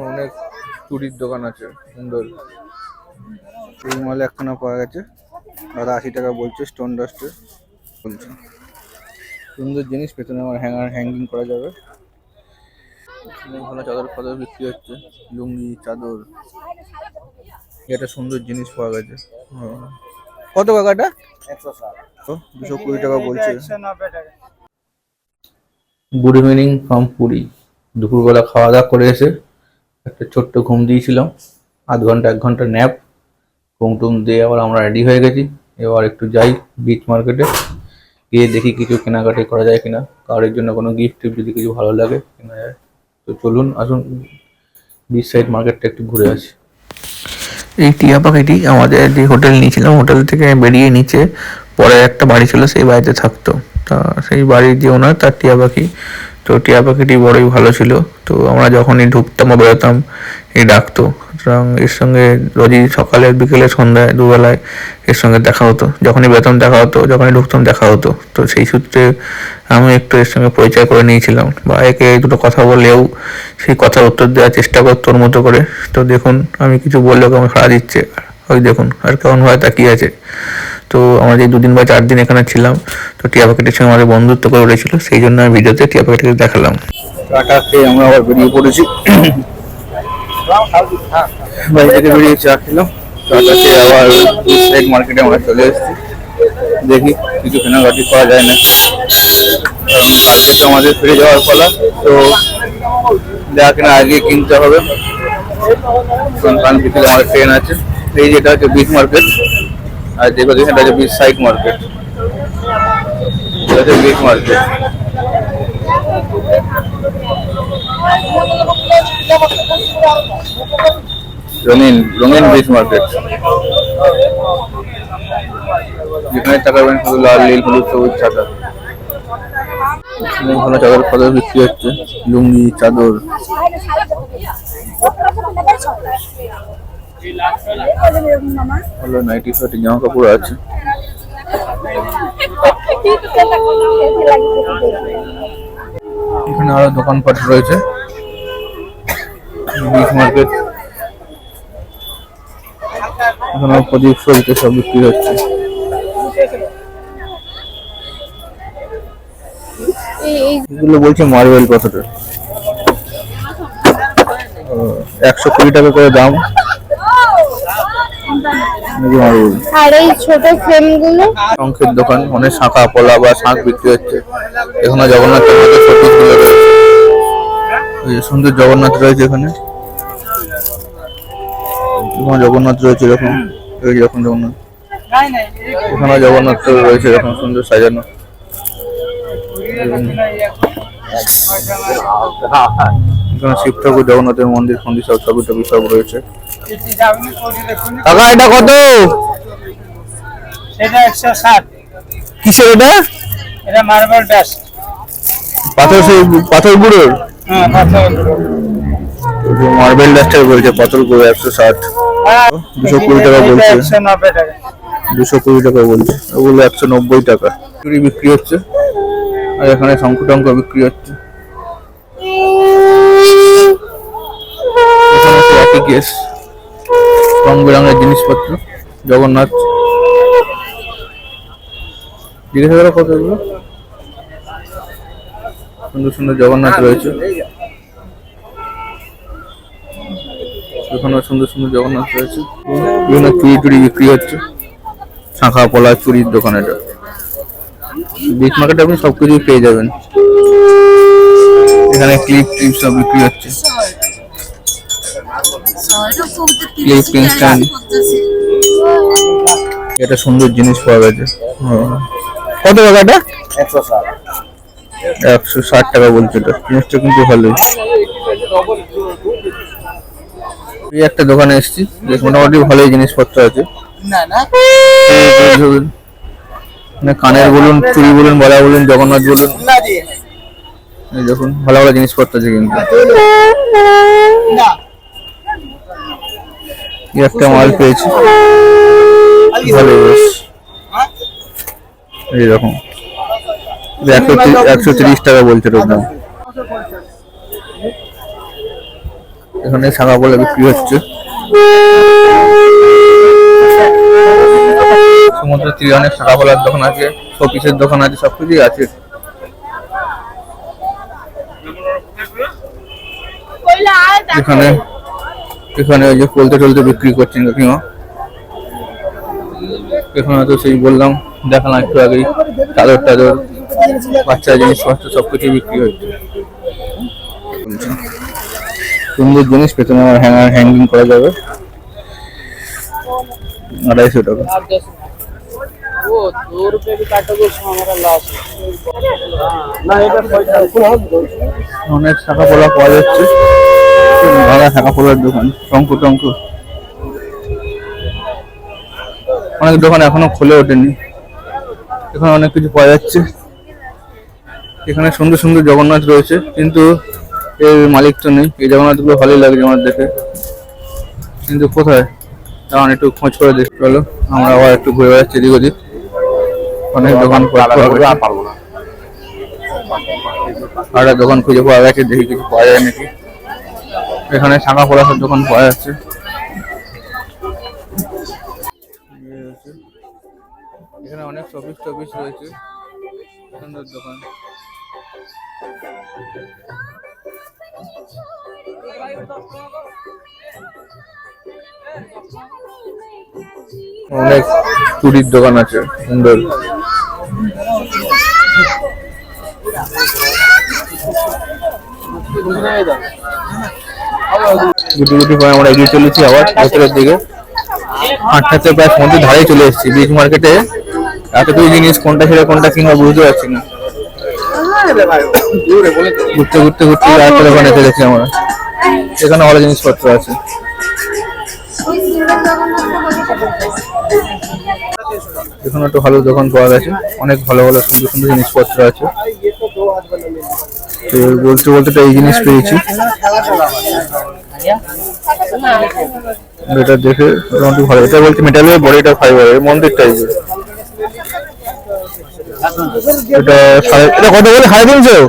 অনেক চুড়ির দোকান আছে সুন্দর। এই মাল একখানা পাওয়া গেছে, দাদা 80 টাকা বলছে। স্টোন ডাস্টের বলছে, সুন্দর জিনিস। পেছনে আমার হ্যাঙ্গিং করা যাবে। অনেক ভালো চাদর ফাদর বিক্রি হচ্ছে, লুঙ্গি চাদর। এটা সুন্দর জিনিস পাওয়া গেছে। কত টাকাটা? 220 টাকা বলছে। Good evening from Puri. দুপুরবেলা খাওয়া দাওয়া করে এসে একটা ছোট্ট ঘুম দিয়েছিলাম, আধ ঘন্টা 1 ঘন্টা ন্যাপ। ঘুম টুম দিয়ে আবার আমরা রেডি হয়ে গেছি। এবার একটু যাই বিচ মার্কেটে, গিয়ে দেখি কিছু কেনাকাটি করা যায় কিনা, কারোর জন্য কোনো গিফট টিফট যদি কিছু ভালো লাগে কেনা যায়। তো চলুন আসুন বিচ সাইড মার্কেটটা একটু ঘুরে আসি। এই টিয়া পাখিটি আমাদের যে হোটেল নিয়েছিলাম, হোটেল থেকে বেরিয়ে নিচে পরের একটা বাড়ি ছিল, সেই বাড়িতে থাকতো। তা সেই বাড়ির যে ওনার, তার টিয়া পাখি। তো টিয়া পাখিটি বড়ই ভালো ছিল। তো আমরা যখনই ঢুকতাম বা বেরোতাম এই ডাকতো। সুতরাং এর সঙ্গে রোজই সকালে বিকেলে সন্ধ্যায় দুবেলায় এর সঙ্গে দেখা হতো। যখনই বেতন দেখা হতো, যখনই ঢুকতাম দেখা হতো। তো সেই সূত্রে আমি একটু এর সঙ্গে পরিচয় করে নিয়েছিলাম, বা একে দুটো কথা বললেও সেই কথার উত্তর দেওয়ার চেষ্টা করতো ওর মতো করে। তো দেখুন, আমি কিছু বললেও কেমন সাড়া দিচ্ছে, ওই দেখুন আর কেমন ভাবে তাকিয়ে আছে। তো আমরা যে 2 দিন বা 4 দিন এখানে ছিলাম, তো টিয়া পাখিটির সঙ্গে আমাদের বন্ধুত্ব করে উঠেছিল, সেই জন্য আমি ভিডিওতে টিয়া পাখিটিকে দেখালাম। চাটা খেয়ে আমরা আবার বেরিয়ে পড়েছি। বাড়ি থেকে বেরিয়ে চা খেলাম, চাটা খেয়ে আবার সাইড মার্কেটে আমরা চলে এসেছি। দেখি কিছু কেনাকাটি করা যায় না, কারণ কালকে তো আমাদের ফিরে যাওয়ার পালা। তো যা কেনা আগে কিনতে হবে, কারণ বিকেলে আমাদের ট্রেন আছে। এই যেটা হচ্ছে বিচ মার্কেট, আর যেটা সেটা হচ্ছে বিচ সাইড মার্কেট। এটা হচ্ছে বিচ মার্কেট। রঙিন রঙিন বিচ মার্কেট, যেখানে তাকাবেন শুধু লাল নীল হলুদ সবুজ ছাতা। অনেক ভালো চাদর ফাদর বিক্রি হচ্ছে, লুঙ্গি চাদর। ভালো নাইটি ফাইটি জামা কাপড় আছে। এখানে আরো দোকানপাট রয়েছে। বিচ মার্কেট, এখানে প্রদীপ সরিতে সব বিক্রি হচ্ছে। এগুলো বলছে মার্বেল পাথরের, 120 টাকা করে দাম। আর এই ছোট ফ্রেমগুলো শঙ্খের দোকান, অনেক শাঁখা পলা বা শাঁখ বিক্রি হচ্ছে। এখানে জগন্নাথের মধ্যে ছবিগুলো রয়েছে, সুন্দর জগন্নাথ রয়েছে এখানে। জগন্নাথ রয়েছে এরকম, এই যখন জগন্নাথ, এখানে জগন্নাথ রয়েছে এরকম সুন্দর সাজানো। এখানে শিব ঠাকুর, জগন্নাথের মন্দির ফন্দির সব ছবি টবি সব রয়েছে। কাকা এটা কত? এটা 160। কিসের এটা? এটা মার্বেল ডাস্ট, পাথর, সেই পাথর গুঁড়োর। হ্যাঁ পাথর। মার্বেল ডাস্টার বলছে পাথর গুঁড়ো 160। 220 টাকা বলছে। 190 টাকা। 220 টাকা বলছে, ওগুলো 190 টাকা। চুড়ি বিক্রি হচ্ছে, আর এখানে শঙ্খ টঙ্ক বিক্রি হচ্ছে। একই কেস, রং বেরঙের জিনিসপত্র। জগন্নাথ জিজ্ঞাসা করা কত, এগুলো সুন্দর সুন্দর জগন্নাথ রয়েছে। এখানেও সুন্দর সুন্দর জগন্নাথ রয়েছে। বিভিন্ন চুড়ি টুড়ি বিক্রি হচ্ছে, শাঁখা পলা চুড়ির দোকান এটা। বিচ মার্কেটে আপনি সবকিছুই পেয়ে যাবেন। এখানে ক্লিপ টিপ সব বিক্রি হচ্ছে, ক্লিপ ইনস্ট্যান্ট। এটা সুন্দর জিনিস পাওয়া গেছে। কত টাকাটা? 160 টাকা বলছে। এটা জিনিসটা কিন্তু ভালোই। এই একটা দোকানে এসেছি, মোটামুটি ভালোই জিনিসপত্র আছে। কানের বলুন, চুড়ি বলুন, বালা বলুন, জগন্নাথ বলুন, এই দেখুন ভালো ভালো জিনিসপত্র আছে। কিন্তু একটা মাল পেয়েছি ভালো, বেশ। এইরকম 130 টাকা বলছে ওর দাম। এখানে শাখা বলে বিক্রি হচ্ছে। সমুদ্র তীরে অনেক শাখা বলার দোকান আছে, শোপিসের দোকান আছে, সবকিছুই আছে। এখানে এখানে ওই যে চলতে চলতে বিক্রি করছেন কাকিমা। এখানে তো সেই বললাম, দেখালাম একটু আগেই, চাদর টাদর, বাচ্চার জিনিসপত্র সবকিছু বিক্রি হচ্ছে। সুন্দর জিনিস, পেছনে হ্যাঙ্গিং করা যাবে, 250 টাকা। অনেক শাখা পোলা পাওয়া যাচ্ছে, ভাড়া শাখা পোলার দোকান, শঙ্কু টঙ্কু, অনেক দোকান এখনো খুলে ওঠেনি। এখানে অনেক কিছু পাওয়া যাচ্ছে। এখানে সুন্দর সুন্দর জগন্নাথ রয়েছে, কিন্তু এর মালিক তো নেই। এই জগন্নাথগুলো ভালোই লাগছে আমার দেখে, কিন্তু কোথায় তখন একটু খোঁজ করে দেখতে পেলো। আমরা আবার একটু ঘুরে বেড়াচ্ছি এদিক ওদিক, অনেক দোকান পারবো না, আর দোকান খুঁজে পাওয়া গেছে, দেখি কিছু পাওয়া যায় নাকি। এখানে শাখা পলাশের দোকান পাওয়া যাচ্ছে। এখানে অনেক শপিস টপিস রয়েছে, সুন্দর দোকান। অনেক চুড়ির দোকান আছে সুন্দর। গুটি গুটি করে আমরা এগিয়ে চলেছি আবার ভেতরের দিকে। হাঁটতে প্রায় সমুদ্রের ধারে চলে এসেছি। বিচ মার্কেটে এতটুকু জিনিস কোনটা ছেড়ে কোনটা কিনবো বুঝতে পারছি না। ঘুরতে ঘুরতে ঘুরতে আরেকটা দোকানে চলেছি আমরা। এখানে ভালো জিনিসপত্র আছে। এখানে একটু ভালো দোকান পাওয়া গেছে, অনেক ভালো ভালো সুন্দর সুন্দর জিনিসপত্র আছে। তো বলতে বলতে তো এই জিনিস পেয়েছি, এটা দেখে মোটামুটি ভালো। এটা বলতে মেটালের বড়, এটা ফাইবারের মন্দির টাইপের। এটা এটা কত বলে? 350?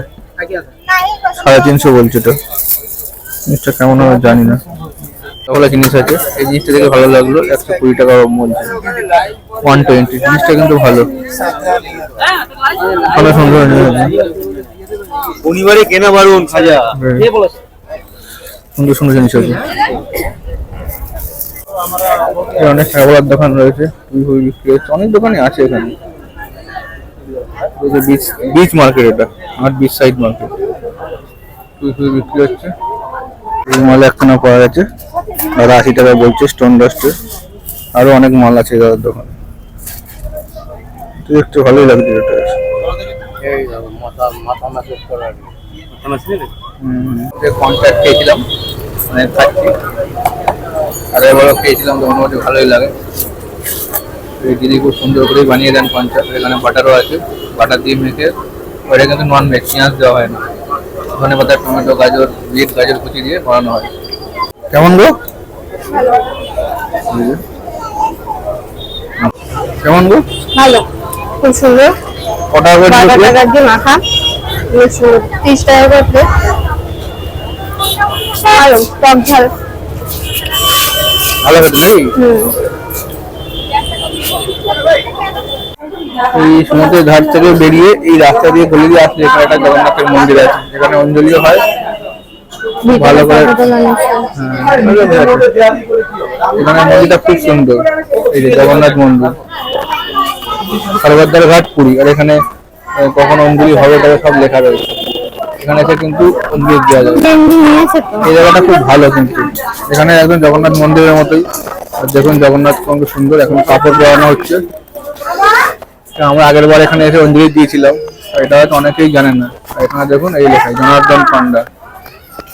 350 বলছে। এটা জিনিসটা কেমন হবে জানি না, ভালো জিনিস আছে। এই জিনিসটা দেখে ভালো লাগলো, 120 টাকা মধ্যে 120। জিনিসটা কিন্তু ভালো, ভালো সুন্দর শনিবারে কেনা বারণ খাজা, সুন্দর সুন্দর জিনিস আছে। অনেক খাবারের দোকান রয়েছে, বিক্রি হচ্ছে, অনেক দোকানই আছে এখানে। বিচ মার্কেট, এটা আর বিচ সাইড মার্কেট, বিক্রি হচ্ছে। মাল একখানা পাওয়া গেছে, আর 80 টাকা বলছে স্টোন ডাস্টের। আরো অনেক মাল আছে দাদার দোকানে, একটু ভালোই লাগছে। এটা কন্ট্রাক্ট খেয়েছিলাম, মানে খাচ্ছি, আর এবারও খেয়েছিলাম, তো মোটামুটি ভালোই লাগে। দিদি খুব সুন্দর করে বানিয়ে দেন কন্ট্রাক্ট। এখানে বাটারও আছে, বাটার দিয়ে মেখে। ওইটা কিন্তু নন ভেজ, পেঁয়াজ দেওয়া হয় না। ওখানে পাতা, টমেটো, গাজর, বিট, গাজর কুচি দিয়ে বানানো হয়। কেমন গো? কেমন গো? ভালো, খুব সুন্দর। কটা করে 12 টাকা দিয়ে মাখা, 30 টাকা করে প্লেট। ভালো, টক ঝাল, ভালো খেতে নাকি? এই সমুদ্রের ধার থেকে বেরিয়ে এই রাস্তা দিয়ে গলি দিয়ে আসলে এখানে একটা জগন্নাথের মন্দির আছে, যেখানে অঞ্জলিও হয় ভালো করে। এখানে মন্দিরটা খুব সুন্দর, এই যে জগন্নাথ মন্দির, সর্বদার ঘাট পুরী। আর এখানে কখন অঞ্জলি হবে তবে সব লেখা রয়েছে। এখানে এসে কিন্তু অঞ্জলি দেওয়া যাবে। এই জায়গাটা খুব ভালো, কিন্তু এখানে একদম জগন্নাথ মন্দিরের মতোই। দেখুন জগন্নাথ কত সুন্দর, এখন কাপড় পরানো হচ্ছে। আমরা আগের বার এখানে এসে অঞ্জলি দিয়েছিলাম, এটা হয়তো অনেকেই জানেন না। এখানে দেখুন এই লেখা জনার্দন পান্ডা,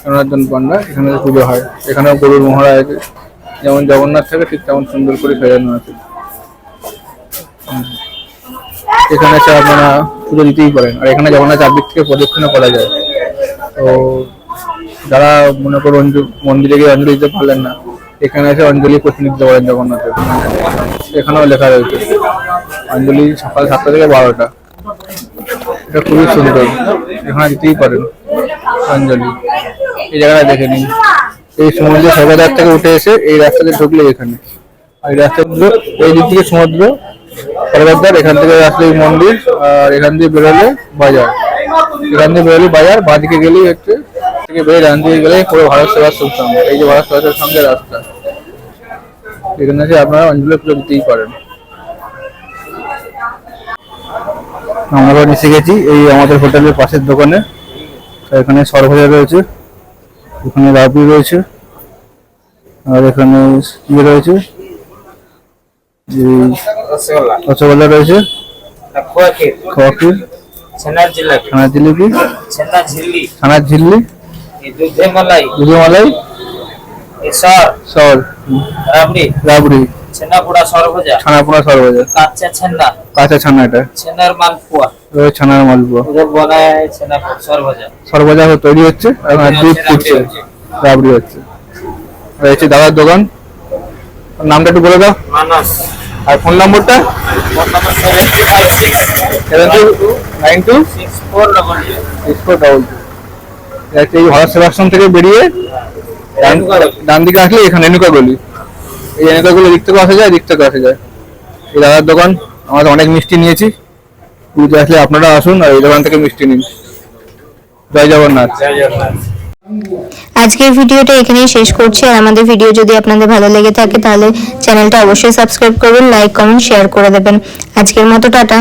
জনার্দন পান্ডা। এখানে পুজো হয়, এখানেও গরুর মহড়া আছে, যেমন জগন্নাথ থাকে ঠিক তেমন সুন্দর করে সাজানো আছে। এখানে এসে আপনারা পুজো দিতেই পারেন। আর এখানে জগন্নাথ চারদিক থেকে প্রদক্ষিণা করা যায়। তো যারা মনে করুন মন্দিরে গিয়ে অঞ্জলি দিতে পারলেন না, এখানে এসে অঞ্জলি প্রতি নিতে পারেন জগন্নাথের। এখানেও লেখা রয়েছে অঞ্জলি সকাল 7টা থেকে 12টা। এটা খুবই সুন্দর, এখানে দিতেই পারেন অঞ্জলি। এই জায়গাটা দেখে নিন, এই সমুদ্র সর্বদার থেকে উঠে এসে এই রাস্তাতে ঢুকলে এখানে, আর এই রাস্তা এই দিক থেকে সমুদ্র সর্বদার, এখান থেকে আসলে মন্দির, আর এখান দিয়ে বেরোলে বাজার, এখান দিয়ে বেরোলে বাজার, বাঁদিকে গেলেই হচ্ছে থেকে বেরিয়ে ডান দিকে গেলে পুরো ভারত সেবাশ্রম সঙ্গে, এই যে ভারত সেবাশ্রমের সঙ্গে রাস্তা, এখানে এসে আপনারা অঞ্জলি পুজো দিতেই পারেন। আমরা এসে গেছি এই আমাদের হোটেলের পাশের দোকানে, এখানে সরভাজা রয়েছে, এখানে রাবড়ি রয়েছে, আর এখানে ইয়ে রয়েছে, রসগোল্লা রয়েছে, খোয়া ক্ষীর, ছানার জিলিপি, ছানার ঝিল্লি, দুধে মালাই, সর, রাবড়ি, ছানাপোড়া সরভাজা, কাঁচা ছানা, এটা ছানার মালপোয়া, ছানার মালপোয়া, সরভাজা তৈরি হচ্ছে, আর দুধ ফুটছে, রাবড়ি হচ্ছে। আর হচ্ছে দাদার দোকান, নামটা একটু বলে দাও, মানস। আর ফোন নম্বরটা 72926422। এই ভারত সেবাশ্রম থেকে বেরিয়ে ডান দিকে আসলে এখানে রেণুকা গলি, এই রেণুকা গলি দিক থেকে আসা যায়, দিক থেকে আসা যায়। এই দাদার দোকান, আমাদের অনেক মিষ্টি নিয়েছি, পুজোতে আসলে আপনারা আসুন আর এই দোকান থেকে মিষ্টি নিন। জয় জগন্নাথ। আজকের ভিডিওটা এখানেই শেষ করছি। আর আমাদের ভিডিও যদি আপনাদের ভালো লেগে থাকে তাহলে চ্যানেলটা অবশ্যই সাবস্ক্রাইব করবেন, লাইক কমেন্ট শেয়ার করে দেবেন। আজকের মতো টাটা।